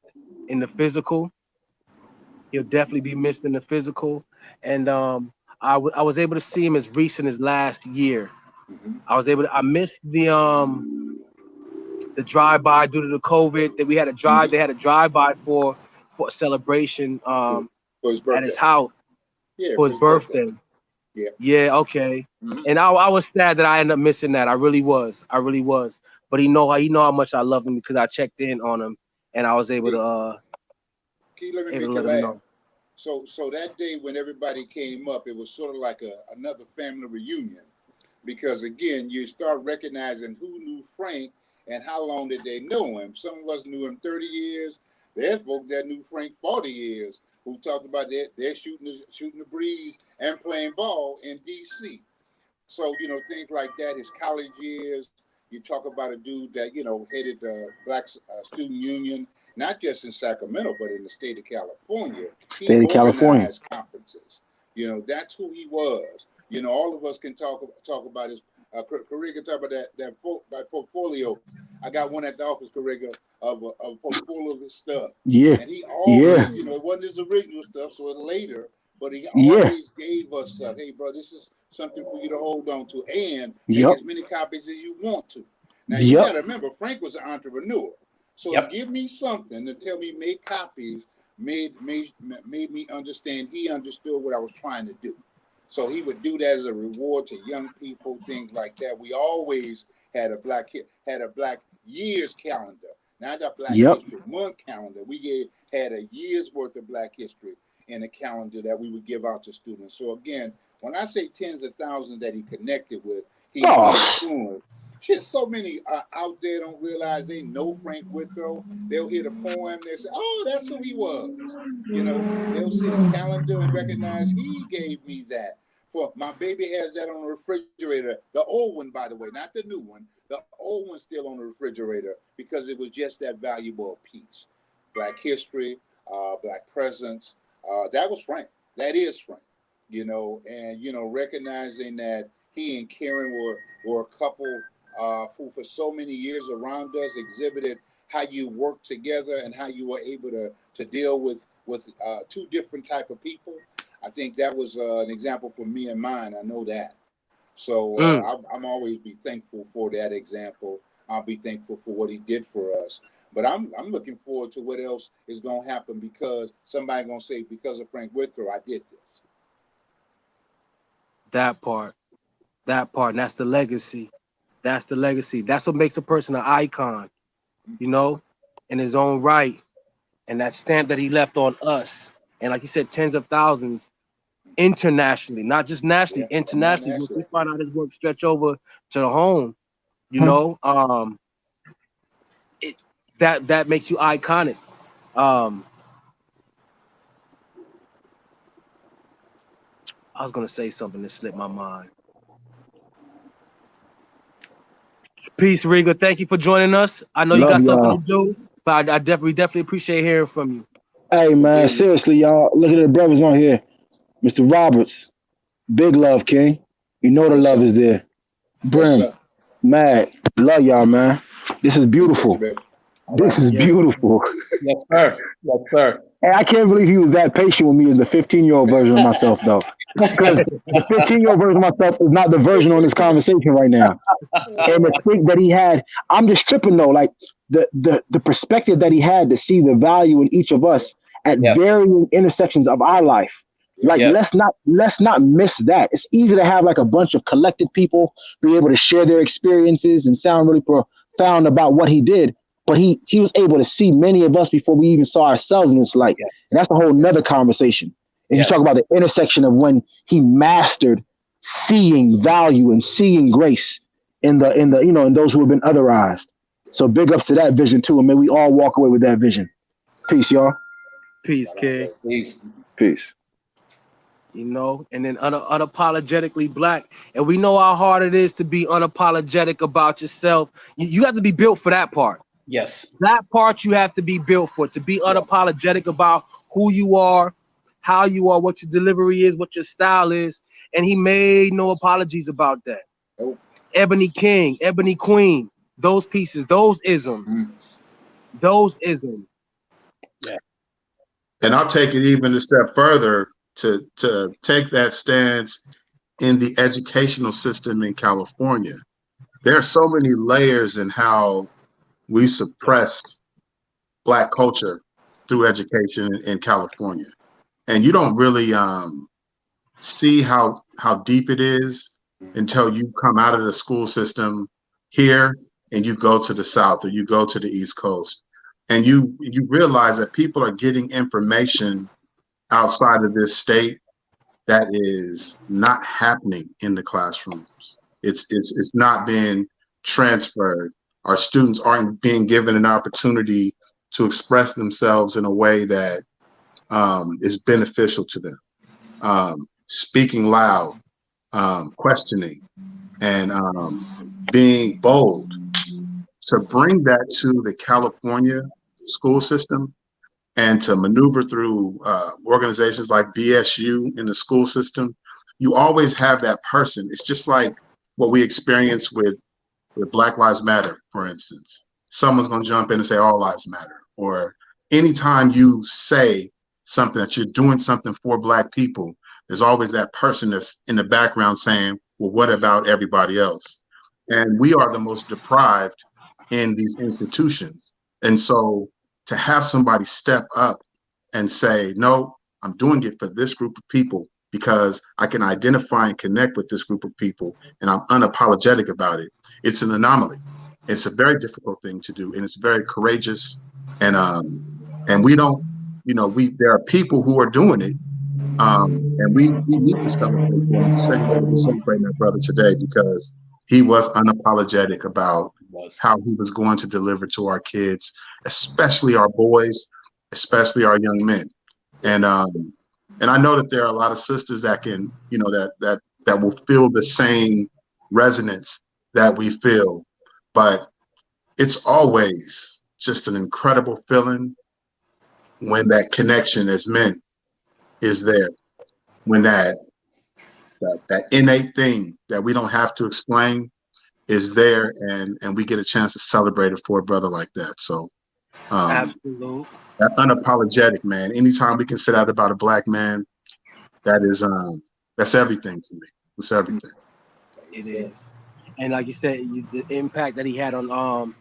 in the physical. He'll definitely be missed in the physical. And I was able to see him as recent as last year. I missed the drive-by due to the COVID that we had a drive. They had a drive-by for a celebration for his birthday. At his house for his birthday. Yeah, okay. And I was sad that I ended up missing that. I really was. But he know how much I love him because I checked in on him and I was able to let him know. So that day when everybody came up, it was sort of like another family reunion. Because again, you start recognizing who knew Frank and how long did they know him. Some of us knew him 30 years. There's folks that knew Frank 40 years. who talked about they're shooting the breeze and playing ball in D.C. So, things like that, his college years. You talk about a dude that, headed the Black Student Union, not just in Sacramento, but in the state of California. He State of California. organized conferences. That's who he was. All of us can talk about his, Corriga talk about that portfolio. I got one at the office, Corriga, of a portfolio of his stuff. Yeah. And he always, Yeah. it wasn't his original stuff, so it's later, but he Yeah. always gave us stuff. Hey, bro, this is something for you to hold on to and make Yep. as many copies as you want to. Now, you Yep. got to remember, Frank was an entrepreneur. So Yep. to give me something to tell me make copies made me understand he understood what I was trying to do. So he would do that as a reward to young people, things like that. We always had a Black year's calendar, not a Black Yep. History Month calendar. We had a year's worth of Black history in a calendar that we would give out to students. So again, when I say tens of thousands that he connected with, he influenced. Shit, so many out there don't realize they know Frank Withrow. They'll hear the poem, they'll say, "Oh, that's who he was." They'll see the calendar and recognize he gave me that. For my baby has that on the refrigerator, the old one, by the way, not the new one. The old one's still on the refrigerator because it was just that valuable a piece. Black history, Black presence. That was Frank. That is Frank. And recognizing that he and Karen were a couple who for so many years around us exhibited how you work together and how you were able to deal with two different type of people. I think that was an example for me and mine. I know that. So I'm always be thankful for that example. I'll be thankful for what he did for us. But I'm looking forward to what else is going to happen because somebody going to say, because of Frank Withrow, I did this. That part. And that's the legacy. That's the legacy. That's what makes a person an icon, in his own right. And that stamp that he left on us. And like you said, tens of thousands internationally, not just nationally, internationally. Once we find out his work stretch over to the home, that makes you iconic. I was gonna say something that slipped my mind. Peace, Riga. Thank you for joining us. I know you Love got something to y'all. do, but I definitely appreciate hearing from you. Hey, man, seriously, y'all. Look at the brothers on here. Mr. Roberts, big love, King. You know the Yes, love sir. is there. Yes, Brim, sir. Mad, love y'all, man. This is Appreciate you, beautiful. baby. All right, This is man. Yes. beautiful. Yes, sir. Yes, sir. And I can't believe he was that patient with me as the 15-year-old version of myself, though. Because the 15-year-old version of myself is not the version on this conversation right now. And the thing that he had, I'm just tripping though, like the perspective that he had to see the value in each of us at Yep. varying intersections of our life. Like Yep. let's not miss that. It's easy to have like a bunch of collected people be able to share their experiences and sound really profound about what he did. But he was able to see many of us before we even saw ourselves in this light. Yes. And that's a whole nother conversation. And you Yes. talk about the intersection of when he mastered seeing value and seeing grace in those who have been otherized. So big ups to that vision too, and may we all walk away with that vision. Peace, y'all. Peace, kid. Peace. Peace. And then unapologetically Black. And we know how hard it is to be unapologetic about yourself. You have to be built for that part. Yes. That part you have to be built for, to be unapologetic about who you are, how you are, what your delivery is, what your style is. And he made no apologies about that. Nope. Ebony King, Ebony Queen, those pieces, those isms. Yeah. And I'll take it even a step further to take that stance in the educational system in California. There are so many layers in how we suppress Black culture through education in California. And you don't really see how deep it is until you come out of the school system here and you go to the South or you go to the East Coast. And you realize that people are getting information outside of this state that is not happening in the classrooms. It's not being transferred. Our students aren't being given an opportunity to express themselves in a way that is beneficial to them. Speaking loud, questioning, and being bold. To bring that to the California school system and to maneuver through organizations like BSU in the school system, you always have that person. It's just like what we experience with Black Lives Matter, for instance. Someone's going to jump in and say all lives matter. Or anytime you say something that you're doing something for Black people, there's always that person that's in the background saying, well, what about everybody else? And we are the most deprived in these institutions. And so to have somebody step up and say, no, I'm doing it for this group of people because I can identify and connect with this group of people and I'm unapologetic about it. It's an anomaly. It's a very difficult thing to do and it's very courageous. And we don't, there are people who are doing it. And we need to celebrate them the same way that we're celebrating our brother today because he was unapologetic about how he was going to deliver to our kids, especially our boys, especially our young men. And I know that there are a lot of sisters that can, that will feel the same resonance that we feel, but it's always just an incredible feeling when that connection as men is there, when that innate thing that we don't have to explain is there, and we get a chance to celebrate it for a brother like that. So Absolute. that unapologetic, man. Anytime we can say that about a Black man, that is that's everything to me. It's everything. It is. And like you said, the impact that he had on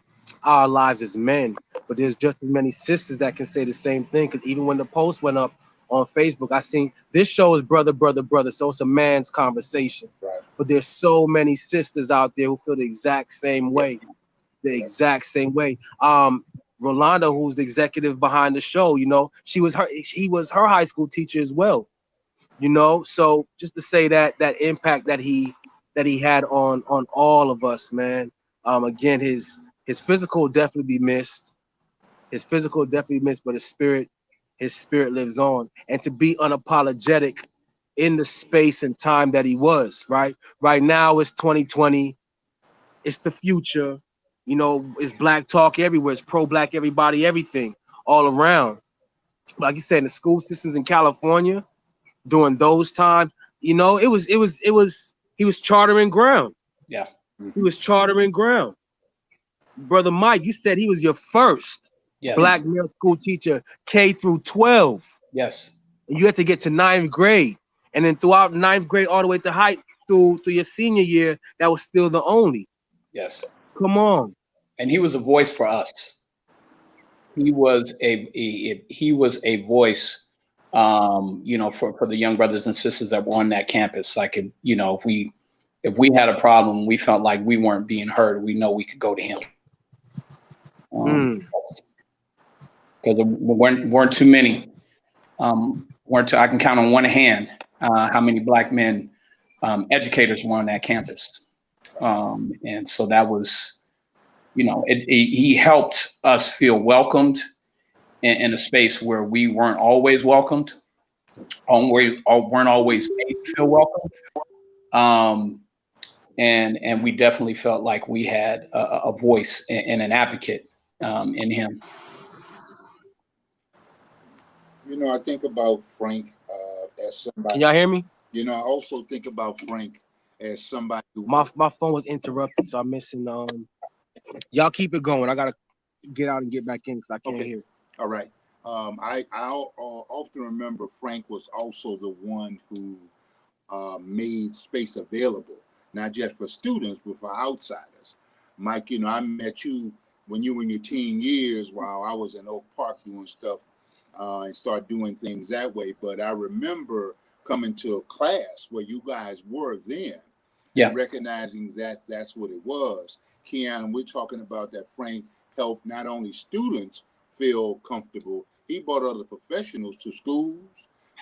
our lives as men. But there's just as many sisters that can say the same thing. Because even when the post went up on Facebook, I seen this show is brother, brother, brother. So it's a man's conversation. Right. But there's so many sisters out there who feel the exact same way. The exact same way. Rolanda, who's the executive behind the show, he was her high school teacher as well. So just to say that impact that he had on all of us, man. Again, his physical will definitely be missed. His physical will definitely missed, but his spirit lives on. And to be unapologetic in the space and time that he was, right? Right now it's 2020, it's the future, it's Black talk everywhere, it's pro-Black everybody, everything all around. Like you said, in the school systems in California, during those times, he was chartering ground. Yeah. He was chartering ground. Brother Mike, you said he was your first Black male school teacher, K through 12. Yes. And you had to get to 9th grade. And then throughout 9th grade, all the way to through your senior year, that was still the only. Yes. Come on. And he was a voice for us. He was a voice, for the young brothers and sisters that were on that campus. Like, if we had a problem, we felt like we weren't being heard, we know we could go to him. Because there weren't too many. I can count on one hand how many Black men educators were on that campus. And so that was, he helped us feel welcomed in a space where we weren't always welcomed, weren't always made to feel welcome. And we definitely felt like we had a voice and an advocate in him. I think about Frank as somebody. Can y'all hear me? I also think about Frank as somebody who. My phone was interrupted, so I'm missing. Y'all keep it going. I gotta get out and get back in because I can't hear. All right. I often remember Frank was also the one who made space available, not just for students, but for outsiders. Mike, I met you when you were in your teen years while I was in Oak Park doing stuff and start doing things that way. But I remember coming to a class where you guys were then, and recognizing that that's what it was. Keon, we're talking about that Frank helped not only students feel comfortable, he brought other professionals to schools,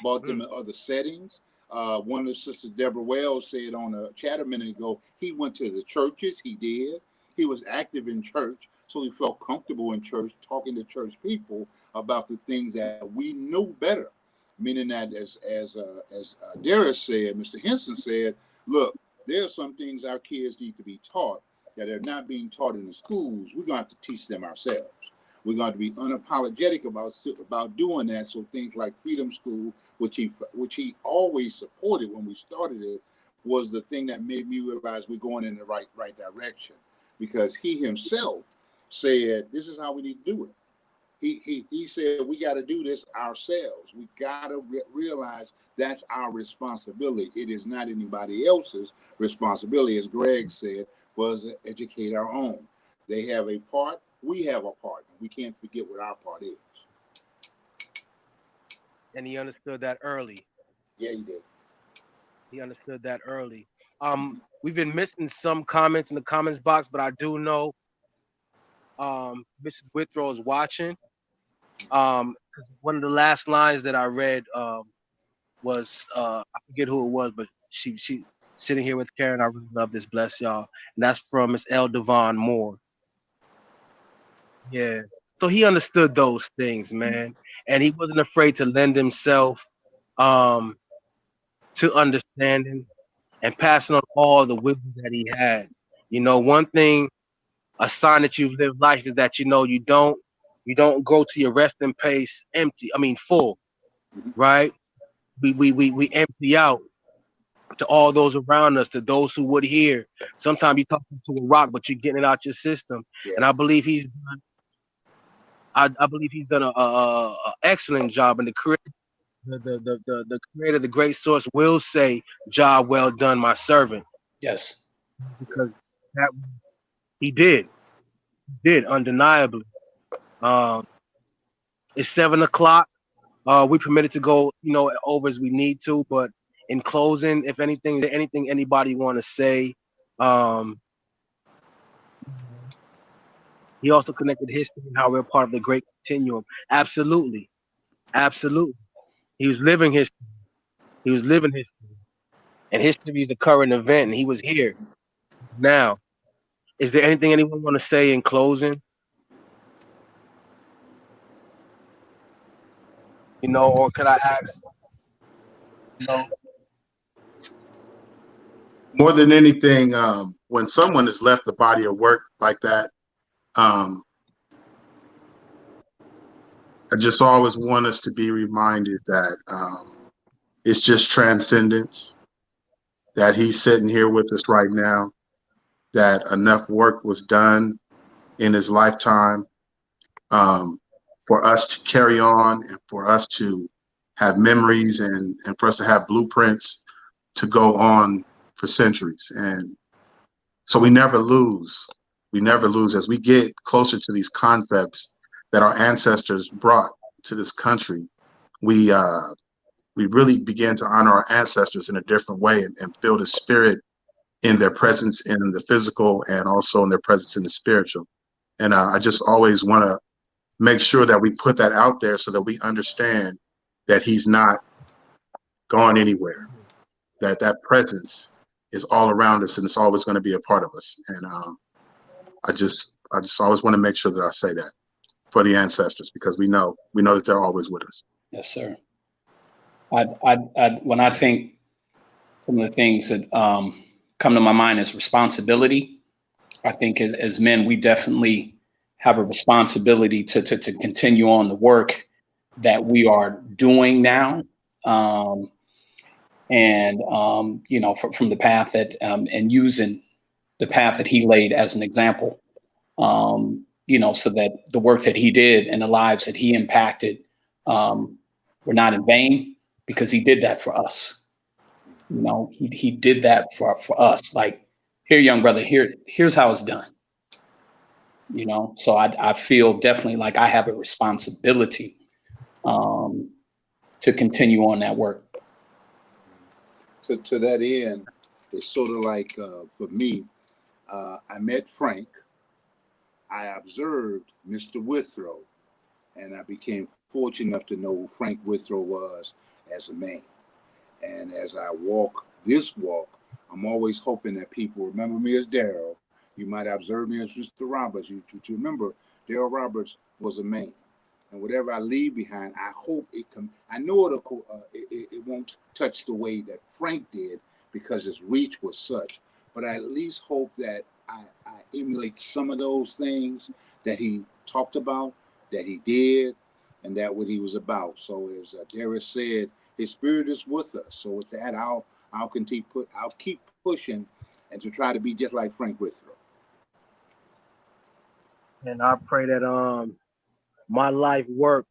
brought them in other settings. One of the sisters, Deborah Wells, said on a chat a minute ago, he went to the churches, he did. He was active in church. So we felt comfortable in church talking to church people about the things that we knew better. Meaning that, as Darius said, Mr. Henson said, look, there are some things our kids need to be taught that are not being taught in the schools. We're going to have to teach them ourselves. We're going to be unapologetic about doing that. So things like Freedom School, which he always supported when we started it, was the thing that made me realize we're going in the right direction, because he himself said this is how we need to do it. He said we got to do this ourselves. We got to realize that's our responsibility. It is not anybody else's responsibility, as Greg said, was to educate our own. They have a part, we have a part. We can't forget what our part is. And he understood that early. Yeah, he did. He understood that early. We've been missing some comments in the comments box, but I do know Mrs. Withrow is watching. One of the last lines that I read was I forget who it was, but she sitting here with Karen. I really love this, bless y'all. And that's from Miss L. Devon Moore. Yeah. So he understood those things, man. And he wasn't afraid to lend himself to understanding and passing on all the wisdom that he had. You know, one thing, a sign that you've lived life is that you don't go to your resting place empty. I mean full, right? We empty out to all those around us, to those who would hear. Sometimes you're talking to a rock, but you're getting it out your system. Yeah. And I believe he's done. I believe he's done a excellent job. And the creator, the creator, the great source will say, "Job well done, my servant." Yes. Because that he did undeniably. It's 7 o'clock. We permitted to go, over as we need to. But in closing, if anything, is there anything anybody want to say? He also connected history and how we're part of the great continuum. Absolutely. He was living history. And history is a current event, and he was here. Now, is there anything anyone want to say in closing? Or could I ask, More than anything, when someone has left the body of work like that, I just always want us to be reminded that it's just transcendence, that he's sitting here with us right now, that enough work was done in his lifetime for us to carry on and for us to have memories and for us to have blueprints to go on for centuries. And so we never lose. We never lose as we get closer to these concepts that our ancestors brought to this country. We really begin to honor our ancestors in a different way and feel the spirit in their presence in the physical and also in their presence in the spiritual. And I just always want to make sure that we put that out there so that we understand that he's not gone anywhere, that presence is all around us and it's always going to be a part of us. And I just always want to make sure that I say that for the ancestors, because we know that they're always with us. Yes, sir. When I think some of the things that come to my mind is responsibility. I think as men, we definitely have a responsibility to continue on the work that we are doing now. From the path that and using the path that he laid as an example, so that the work that he did and the lives that he impacted were not in vain, because he did that for us. He did that for us. Like, here, young brother, here's how it's done. So I feel definitely like I have a responsibility to continue on that work. To that end, it's sort of like for me, I met Frank, I observed Mr. Withrow, and I became fortunate enough to know who Frank Withrow was as a man. And as I walk this walk, I'm always hoping that people remember me as Daryl, You might observe me as Mr. Roberts. You remember, Daryl Roberts was a man. And whatever I leave behind, I hope it can. I know it won't touch the way that Frank did because his reach was such. But I at least hope that I emulate some of those things that he talked about, that he did, and that what he was about. So as Darius said, his spirit is with us. So with that, I'll keep pushing, and to try to be just like Frank Withrow. And I pray that my life work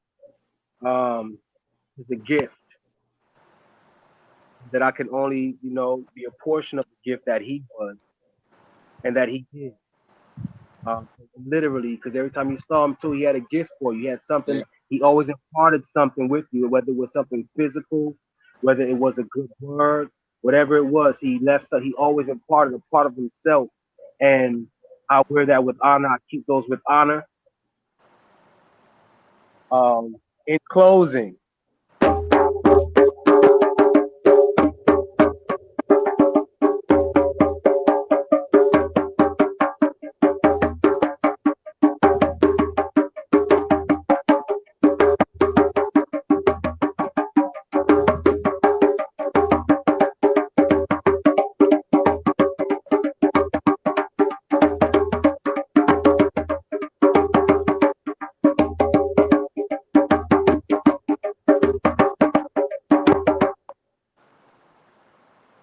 is a gift, that I can only, be a portion of the gift that he was and that he did. Um, Literally, because every time you saw him too, he had a gift for you. He had something. Yeah. He always imparted something with you, whether it was something physical, whether it was a good word, whatever it was. He left. So he always imparted a part of himself, and I wear that with honor. I keep those with honor. In closing,